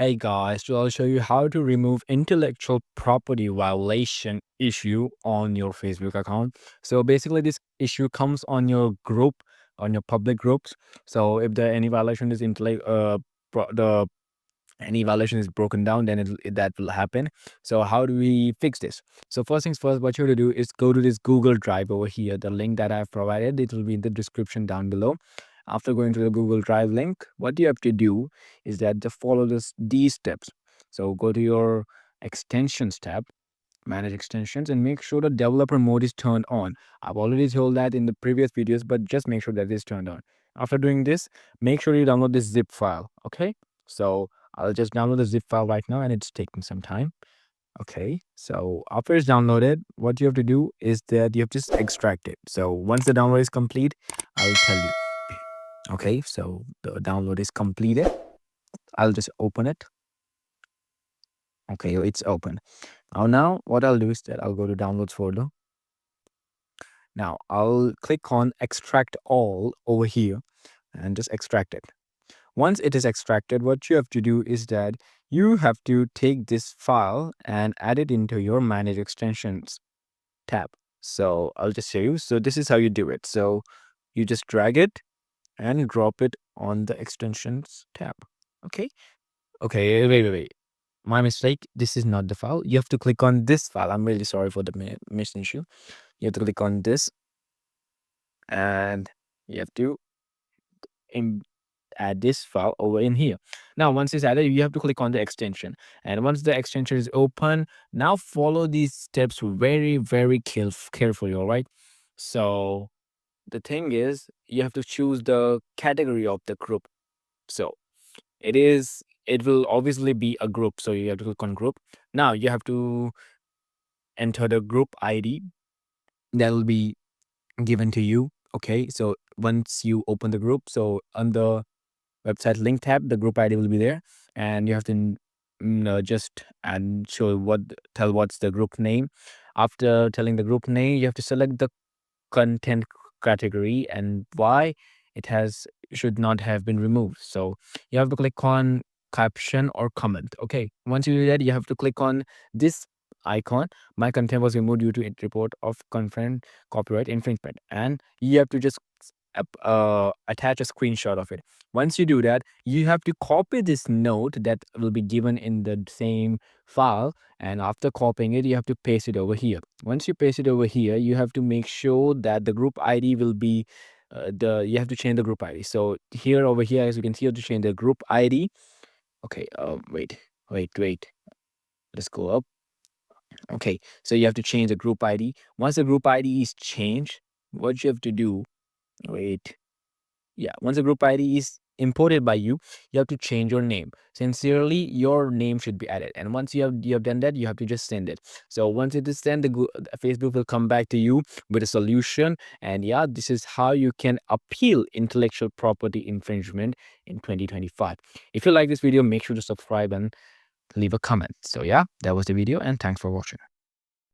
Hey guys, so I'll show you how to remove intellectual property violation issue on your Facebook account. So basically this issue comes on your group, on your public groups. So if the any violation is the any violation is broken down, then that will happen. So how do we fix this? So first things first, what you have to do is go to this Google Drive over here. The link that I've provided, it will be in the description down below. After going to the Google Drive link, what you have to do is that just follow these steps. So go to your extensions tab, manage extensions, and make sure the developer mode is turned on. I've already told that in the previous videos, but just make sure that it is turned on. After doing this, make sure you download this zip file. Okay, so I'll just download the zip file right now, and it's taking some time. Okay, so after it's downloaded, what you have to do is that you have to just extract it. So once the download is complete, I'll tell you. Okay, so the download is completed. I'll just open it. Okay, it's open. Now what I'll do is that I'll go to downloads folder. Now I'll click on extract all over here and just extract it. Once it is extracted, what you have to do is that you have to take this file and add it into your manage extensions tab. So I'll just show you. So this is how you do it. So you just drag it and drop it on the extensions tab. Okay. Okay. Wait. My mistake. This is not the file. You have to click on this file. I'm really sorry for the mission issue. You have to click on this and you have to add this file over in here. Now, once it's added, you have to click on the extension. And once the extension is open, now follow these steps very carefully. All right. So the thing is, you have to choose the category of the group. So it will obviously be a group. So you have to click on group. Now you have to enter the group ID that will be given to you. Okay. So once you open the group, so on the website link tab, the group ID will be there, and you have to just and tell what's the group name. After telling the group name, you have to select the content category and why it has should not have been removed. So you have to click on caption or comment. Okay, once you do that, you have to click on this icon. My content was removed due to a report of content copyright infringement, and you have to just attach a screenshot of it. Once you do that, you have to copy this note that will be given in the same file, and after copying it, you have to paste it over here. Once you paste it over here, you have to make sure that the group ID will be you have to change the group ID. So here over here, as you can see, you have to change the group ID. Okay, wait. Let's go up. Okay, so you have to change the group ID. Once the group ID is changed, what you have to do, wait. Yeah, once the group ID is imported by you, you have to change your name. Sincerely, your name should be added. And once you have done that, you have to just send it. So once it is sent, the Facebook will come back to you with a solution. And yeah, this is how you can appeal intellectual property infringement in 2025. If you like this video, make sure to subscribe and leave a comment. So yeah, that was the video, and thanks for watching.